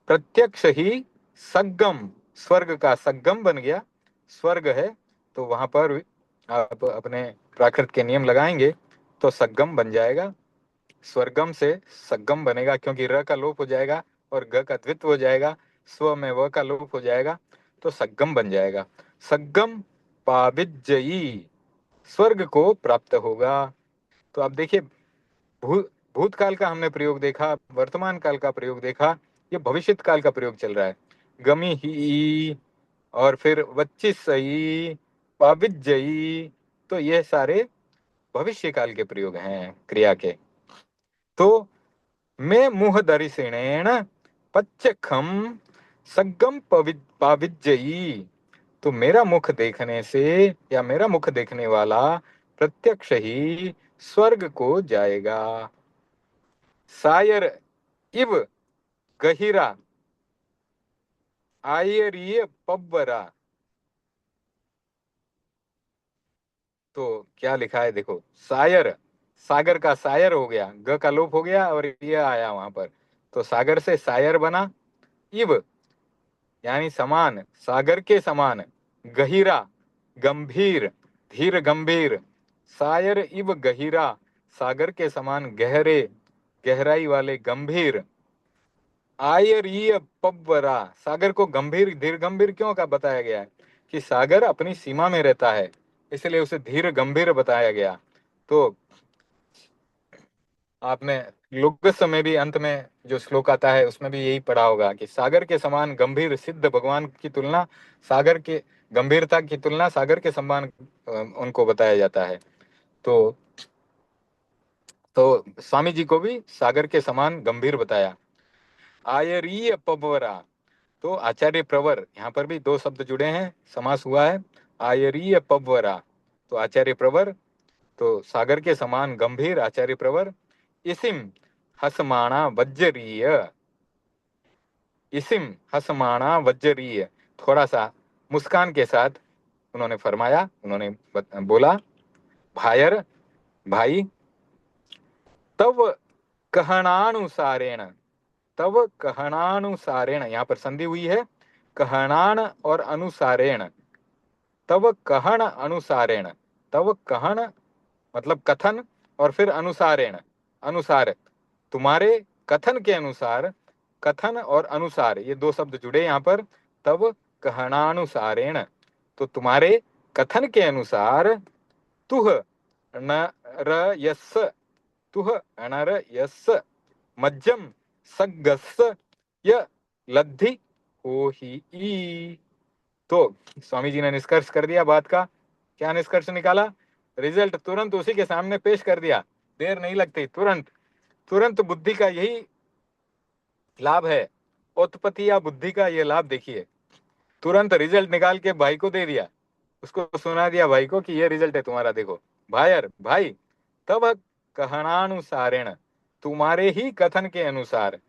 प्रत्यक्ष ही, सग्गम स्वर्ग का सग्गम बन गया, स्वर्ग है तो वहां पर आप अपने प्राकृत के नियम लगाएंगे तो सग्गम बन जाएगा। स्वर्गम से सग्गम बनेगा क्योंकि र का लोप हो जाएगा और ग का द्वित्व हो जाएगा, स्व में व का लोप हो जाएगा तो सग्गम बन जाएगा। सग्गम पाविज्जयी, स्वर्ग को प्राप्त होगा। तो अब देखिए, भूतकाल का हमने प्रयोग देखा, वर्तमान काल का प्रयोग देखा, ये भविष्यत काल का प्रयोग चल रहा है। गमी ही और फिर वच्चिसई, पाविज्जयी, तो ये सारे भविष्य काल के प्रयोग हैं क्रिया के। तो मैं मुह दर्शिणेन पच्चखम सग्गम पाविज्जयी, तो मेरा मुख देखने से या मेरा मुख देखने वाला प्रत्यक्ष ही स्वर्ग को जाएगा। सायर इव गहिरा आयरिय पब्बरा, तो क्या लिखा है देखो, सायर, सागर का सायर हो गया, ग का लोप हो गया और ये आया वहां पर, तो सागर से सायर बना। इव यानी समान, सागर के समान, गहिरा गंभीर, धीर गंभीर, सायर इव गहिरा, सागर के समान गहरे, गहराई वाले, गंभीर। आयरीय पब्बरा, सागर को गंभीर धीर गंभीर क्यों का बताया गया है कि सागर अपनी सीमा में रहता है, इसलिए उसे धीर गंभीर बताया गया। तो आपने लुगस में भी अंत में जो श्लोक आता है उसमें भी यही पढ़ा होगा कि सागर के समान गंभीर सिद्ध भगवान की तुलना, सागर के गंभीरता की तुलना सागर के समान उनको बताया जाता है। तो स्वामी जी को भी सागर के समान गंभीर बताया। आयरीय पबरा, तो आचार्य प्रवर, यहाँ पर भी दो शब्द जुड़े हैं, समास हुआ है, आयरीय पबरा, तो आचार्य प्रवर, तो सागर के समान गंभीर आचार्य प्रवर। इसिम हसमाणा वज्जरीय, इसिम हसमाणा वज्जरीय, थोड़ा सा मुस्कान के साथ उन्होंने फरमाया, उन्होंने बोला, भायर भाई, तव कहनानुसारेण, तव कहनानुसारेण, यहाँ पर संधि हुई है, कहनान और अनुसारेण, तव कहन अनुसारेण, तव कहन मतलब कथन और फिर अनुसारेण, अनुसार, तुम्हारे कथन के अनुसार, कथन और अनुसार ये दो शब्द जुड़े यहाँ पर, तब कहनानुसारेण, तो तुम्हारे कथन के अनुसार, तुह नर यस, तुह अनर यस मज्जम सग्गस य लद्धि हो ही। तो स्वामी जी ने निष्कर्ष कर दिया बात का। क्या निष्कर्ष निकाला? रिजल्ट तुरंत उसी के सामने पेश कर दिया, देर नहीं लगती, तुरंत तुरंत बुद्धि का यही लाभ है, उत्पत्ति या बुद्धि का ये लाभ देखिए, तुरंत रिजल्ट निकाल के भाई को दे दिया, उसको सुना दिया भाई को कि ये रिजल्ट है तुम्हारा, देखो भायर भाई, तब कहनानुसारेण, तुम्हारे ही कथन के अनुसार,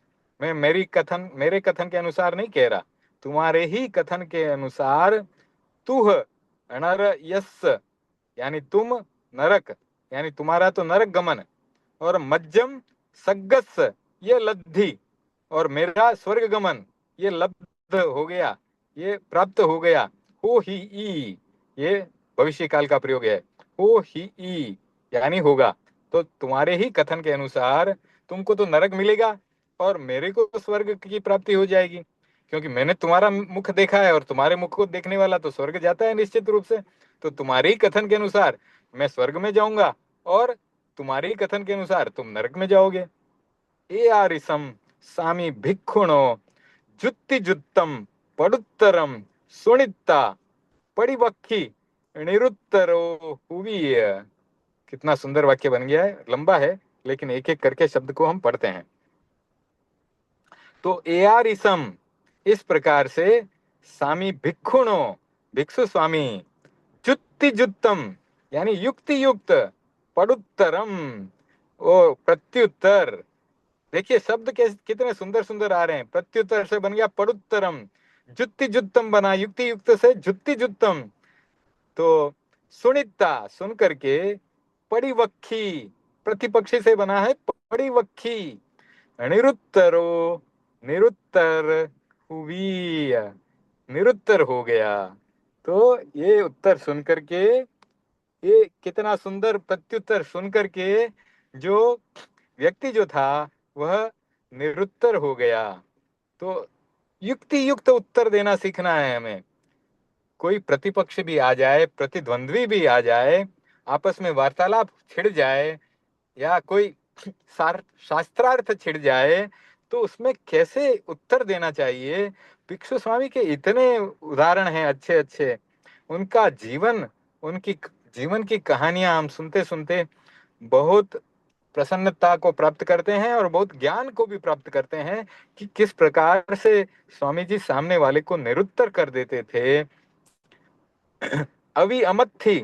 मैं मेरे कथन के अनुसार नहीं कह रहा, तुम्हारे ही कथन के अनुसार, तुह नर यस, यानी तुम नरक, यानी तुम्हारा तो नरक गमन, और मज्जम सग्गस ये लब्धि, और मेरा स्वर्ग गमन ये लब्ध हो गया, ये प्राप्त हो गया। हो ही ई, ये भविष्य काल का प्रयोग है, हो ही ई यानी होगा। तो तुम्हारे ही कथन के अनुसार तुमको तो नरक मिलेगा और मेरे को स्वर्ग की प्राप्ति हो जाएगी, क्योंकि मैंने तुम्हारा मुख देखा है और तुम्हारे मुख को देखने वाला तो स्वर्ग जाता है निश्चित रूप से। तो तुम्हारे ही कथन के अनुसार मैं स्वर्ग में जाऊंगा और तुम्हारे ही कथन के अनुसार तुम नरक में जाओगे। ए आरिसम सामी भिक्षुणो जुत्ति जुत्तम पडुत्तरम सुनिता पड़िबक्खी निरुत्तरो हुई। कितना सुंदर वाक्य बन गया है, लंबा है लेकिन एक एक करके शब्द को हम पढ़ते हैं। तो एआरिसम, इस प्रकार से, सामी भिक्षुणो, भिक्षु स्वामी, जुत्ति जुत्तम यानी युक्ति युक्त, पडुत्तरम ओ प्रत्युत्तर, देखिए शब्द के कितने सुंदर सुंदर आ रहे हैं, प्रत्युत्तर से बन गया पडुत्तरम, जुत्ति जुत्तम बना युक्ति युक्त से जुत्ति जुत्तम, तो सुनिता सुन करके, पड़िवक्खी, प्रतिपक्षी से बना है पड़िवक्खी। निरुत्तरो, निरुत्तर हुई, निरुत्तर हो गया। तो ये उत्तर सुन करके, ये कितना सुंदर प्रत्युत्तर सुन करके जो व्यक्ति जो था वह निरुत्तर हो गया। तो युक्ति युक्त उत्तर देना सीखना है हमें। कोई प्रतिपक्ष भी आ जाए, प्रतिद्वंद्वी भी आ जाए, आपस में वार्तालाप छिड़ जाए या कोई शास्त्रार्थ छिड़ जाए, तो उसमें कैसे उत्तर देना चाहिए। भिक्षु स्वामी के इतने उदाहरण हैं अच्छे अच्छे। उनका जीवन, उनकी जीवन की कहानियां हम सुनते सुनते बहुत प्रसन्नता को प्राप्त करते हैं और बहुत ज्ञान को भी प्राप्त करते हैं कि किस प्रकार से स्वामी जी सामने वाले को निरुत्तर कर देते थे। अवि अमत थी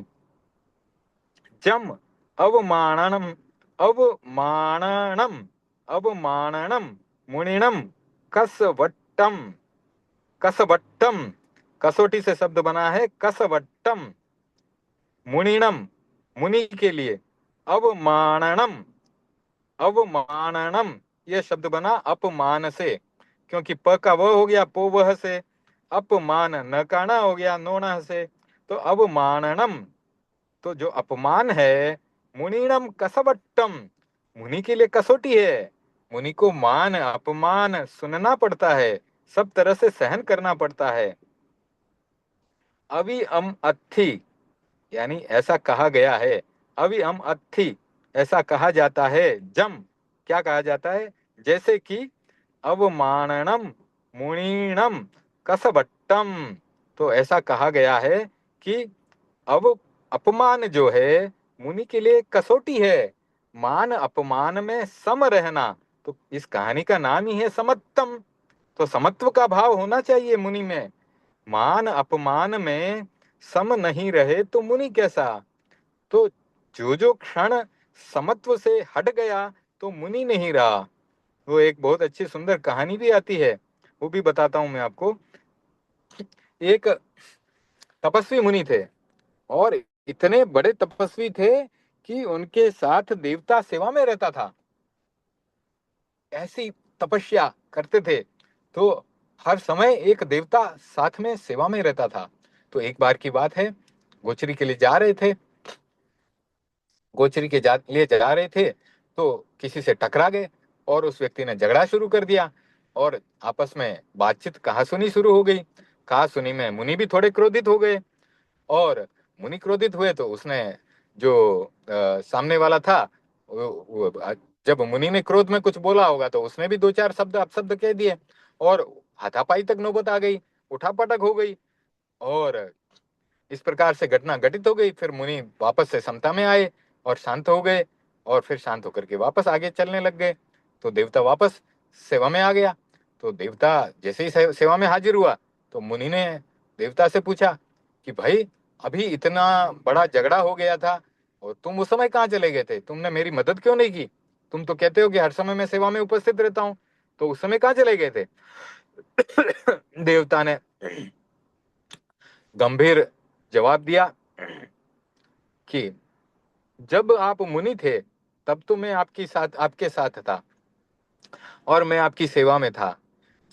जम अवमाननम, अवमाननम, अवमाननम मुनिणम कसवट्टम, कसवट्टम, कसोटी से शब्द बना है कसवट्टम, मुनिणम, मुनि के लिए, अवमाननम, अवमाननम यह शब्द बना अपमान से, क्योंकि प का व हो गया पो वह से, अपमान न का ना हो गया नो न से, तो अवमाननम, तो जो अपमान है, मुनिणम कसवट्टम, मुनि के लिए कसौटी है। मुनि को मान अपमान सुनना पड़ता है, सब तरह से सहन करना पड़ता है। अवि अम अत्थि, यानी ऐसा कहा गया है, अवि अम अत्थि ऐसा कहा जाता है। जम क्या कहा जाता है, जैसे कि अवमाननम मुनिणम कसवट्टम, तो ऐसा कहा गया है कि अब अपमान जो है मुनि के लिए कसौटी है। मान अपमान में सम रहना, तो इस कहानी का नाम ही है समत्तम। तो समत्व का भाव होना चाहिए मुनि में। मान अपमान में सम नहीं रहे तो मुनि कैसा। तो जो जो क्षण समत्व से हट गया तो मुनि नहीं रहा। वो एक बहुत अच्छी सुंदर कहानी भी आती है, वो भी बताता हूं मैं आपको। एक तपस्वी मुनि थे और इतने बड़े तपस्वी थे कि उनके साथ देवता सेवा में रहता था। ऐसी तपस्या करते थे तो हर समय एक देवता साथ में सेवा में रहता था। तो एक बार की बात है, गोचरी के लिए जा रहे थे, गोचरी के लिए जा रहे थे तो किसी से टकरा गए और उस व्यक्ति ने झगड़ा शुरू कर दिया और आपस में बातचीत कहासुनी शुरू हो गई। कहासुनी में मुनि भी थोड़े क्रोधित हो गए और मुनि क्रोधित हुए तो उसने जो सामने वाला था जब मुनि ने क्रोध में कुछ बोला होगा तो उसने भी दो चार शब्द अपशब्द कह दिए और हाथापाई तक नौबत आ गई, उठापटक हो गई और इस प्रकार से घटना घटित हो गई। फिर मुनि वापस से समता में आए और शांत हो गए और फिर शांत होकर के वापस आगे चलने लग गए। तो देवता वापस सेवा में आ गया। तो देवता जैसे ही सेवा में हाजिर हुआ तो मुनि ने देवता से पूछा कि भाई अभी इतना बड़ा झगड़ा हो गया था और तुम उस समय कहाँ चले गए थे, तुमने मेरी मदद क्यों नहीं की। तुम तो कहते हो कि हर समय मैं सेवा में उपस्थित रहता हूँ, तो उस समय कहाँ चले गए थे। देवता ने गंभीर जवाब दिया कि जब आप मुनि थे तब तो मैं आपके साथ था और मैं आपकी सेवा में था।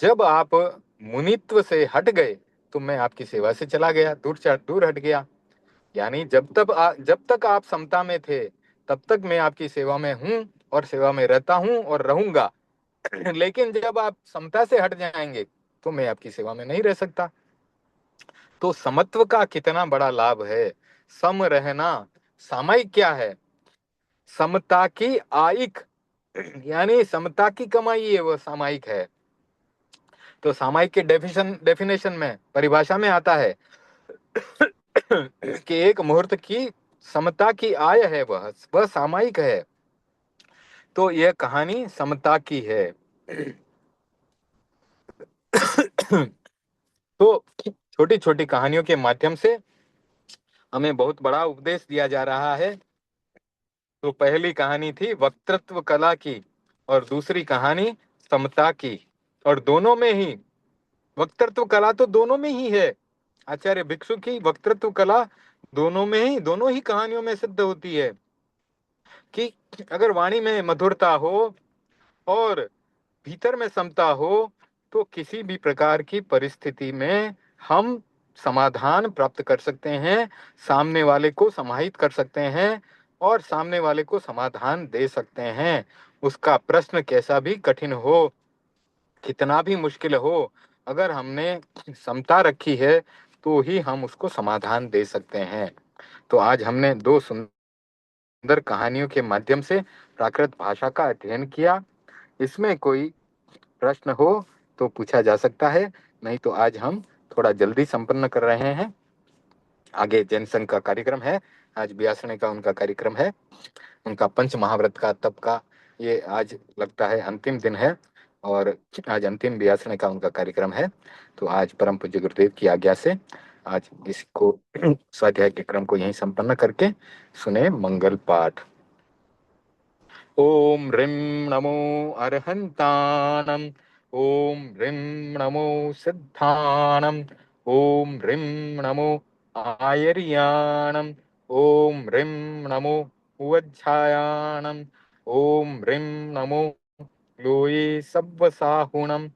जब आप मुनित्व से हट गए तो मैं आपकी सेवा से चला गया, दूर हट गया। यानी जब तक आप समता में थे तब तक मैं आपकी सेवा में हूँ और सेवा में रहता हूँ और रहूंगा। लेकिन जब आप समता से हट जाएंगे तो मैं आपकी सेवा में नहीं रह सकता। तो समत्व का कितना बड़ा लाभ है। सम रहना, सामयिक क्या है, समता की आयिक, यानी समता की कमाई है, वो सामायिक है। तो सामायिक के डेफिनेशन में, परिभाषा में आता है कि एक मुहूर्त की समता की आय है, वह सामायिक है। तो यह कहानी समता की है। तो छोटी छोटी कहानियों के माध्यम से हमें बहुत बड़ा उपदेश दिया जा रहा है। तो पहली कहानी थी वक्तृत्व कला की और दूसरी कहानी समता की, और दोनों में ही वक्तृत्व कला तो दोनों में ही है। आचार्य भिक्षु की वक्तृत्व कला दोनों में ही, दोनों ही कहानियों में सिद्ध होती है। कि अगर वाणी में मधुरता हो और भीतर में समता हो तो किसी भी प्रकार की परिस्थिति में हम समाधान प्राप्त कर सकते हैं, सामने वाले को समाहित कर सकते हैं और सामने वाले को समाधान दे सकते हैं। उसका प्रश्न कैसा भी कठिन हो, कितना भी मुश्किल हो, अगर हमने समता रखी है तो ही हम उसको समाधान दे सकते हैं। तो आज हमने दो सुंदर कहानियों के माध्यम से प्राकृत भाषा का अध्ययन किया। इसमें कोई प्रश्न हो तो पूछा जा सकता है, नहीं तो आज हम थोड़ा जल्दी संपन्न कर रहे हैं। आगे जैन संघ का कार्यक्रम है, आज ब्यासने का उनका कार्यक्रम है, उनका पंच महाव्रत का तप का ये आज लगता है अंतिम दिन है और आज अंतिम ब्यासने का उनका कार्यक्रम है। तो आज परम पूज्य गुरुदेव की आज्ञा से आज इसको स्वाध्याय के क्रम को यहीं संपन्न करके सुने मंगल पाठ। ओम ह्रीं नमो अरहंताणम्, ओम ह्रीं नमो सिद्धाणम्, ओम ह्रीं नमो आयर्याणम्, ओम ह्रीं नमो उवज्झायाणम्, ओम ह्रीं नमो लोये सव्वसाहुणम्।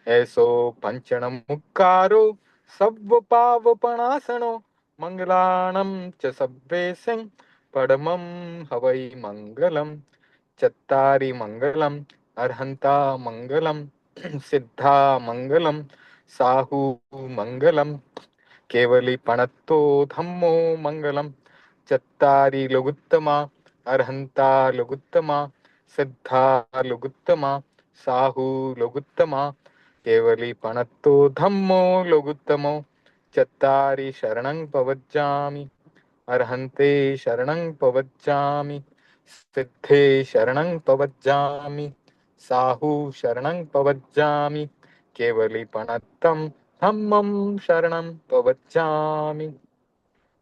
ऐसो पंचणम मुक्कारो सव्व पावपणासनो, मंगलाणं च सव्वेसिं परमं हवै मंगलम्। चत्तारि मंगलम अर्हंता मंगलम सिद्धा मंगलम साहू मंगलम केवली पणत्तो धम्मो मंगलम। चत्तारि लघुत्तमा अर्हंता लघुत्तमा सिद्धा लघुत्तमा साहू लघुत्तमा केवली पणत्तो धम्मो लघुत्तमो। चत्तारि शरणं पवज्जामि अर्हन्ते शरणं पवज्जामि सिद्धे शरणं पवज्जामि साहू शरणं पवज्जामि केवली पणत्तं धम्मं शरणं पवज्जामि।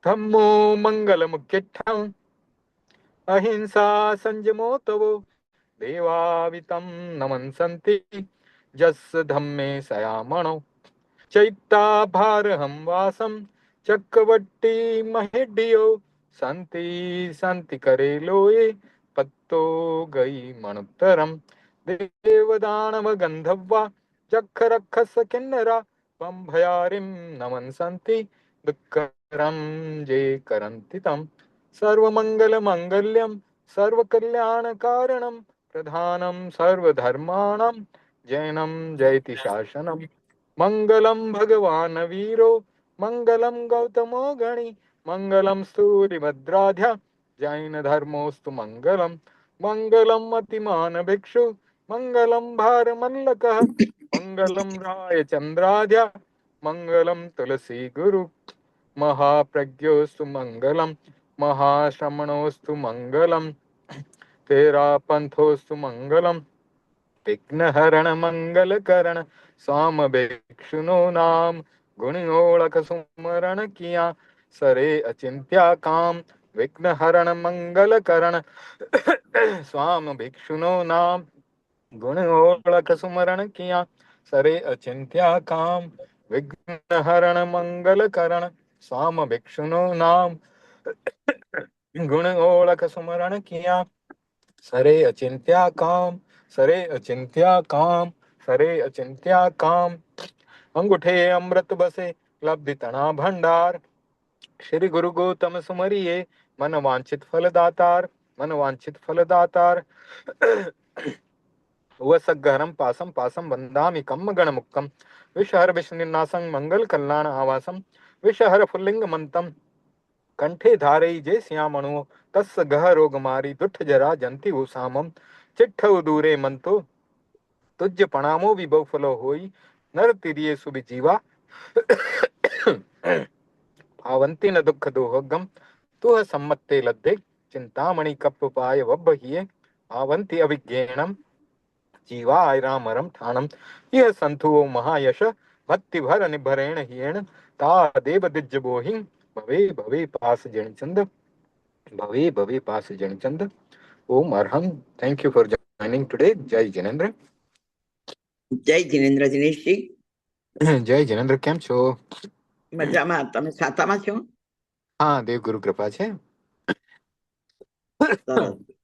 धम्मो मंगलमुख्यम अहिंसा संयमो तवो देवावितं नमन्सन्ति यस्य धम्मे सयामणो। चैत्ता भारहं वासं चक्रवर्ती महेड्यो संति संति करे लोये पत्तो गई मणुत्तरम। देवदानव गंधर्वा जख रक्षस किन्नरा त्वं भयारिं नमन संति दुःखरं जे करन्ति तम्। सर्वमंगल मंगल्यम सर्वकल्याण कारणम प्रधानम सर्वधर्माणां जैनम जयति शासनम। मंगलम भगवान वीरो मंगलम गौतमो गणि मंगलम सूर्यभद्राध्या जैन धर्मोस्तु मंगलम। मंगलम अतिमान भिक्षु मंगलम भारमल्लकः मंगलम राय चंद्राध्या मंगलम तुलसी गुरु महाप्रज्ञोस्तु मंगलम महाश्रमणोस्तु मंगलम तेरा पंथोस्तु मंगलम। विघ्नहरण मंगलकरण स्वाम भिक्षुनो नाम गुणोड़क सुमरण किया सरे अचिंत्या काम। विघ्नहरण मंगलकरण स्वाम भिक्षुनो नाम गुणोड़क सुमरण किया सरे अचिंत्या काम। विघ्नहरण मंगलकरण स्वाम भिक्षुनो नाम गुणोड़क सुमरण किया सरे अचिंत्या काम। सरे अचिंत्या काम सरे अचिंत्या काम। अंगूठे अमृत बसे लब्धि तना भंडार श्री गुरु गौतम सुमरिये मन वांछित फल दातार। मन वांछित फल दातार वसगहरम पासम पासम वंदामि कम्म गण मुक्कम। विषहर विष्णुनासं मंगल कल्याण आवासम विषहर फुल्लिंग मंतम कंठे धारई जे श्यामणु तस् गह रोग मारी दुठ जरा जंती उसामम। चिट्ठ दूरे मंतो तुझ पणामो विभव फलो होई नर तिरिये सुबि जीवा भावंती न दुख दोहगम। तुह सम्मत्ते लद्धे चिंतामणि कप्पाय वब्बहिये आवंती अभिज्ञेनम जीवा आयरामरम ठाणम। यह संतुओ महायश भक्ति भर निभरेण हियेण ता देव दिज्ज बोहिं भवे भवे पास जणचंद भवे भवे पास जणचंद। ओम अरहम। Thank you for joining today. जय जिनेन्द्र। જય જિનેન્દ્ર દિનેશજી. જય जिनेन्द्र કેમ છો? મજામાં. તમે ખાતામાં છો? હા, દેવ ગુરુ કૃપા છે. સરસ.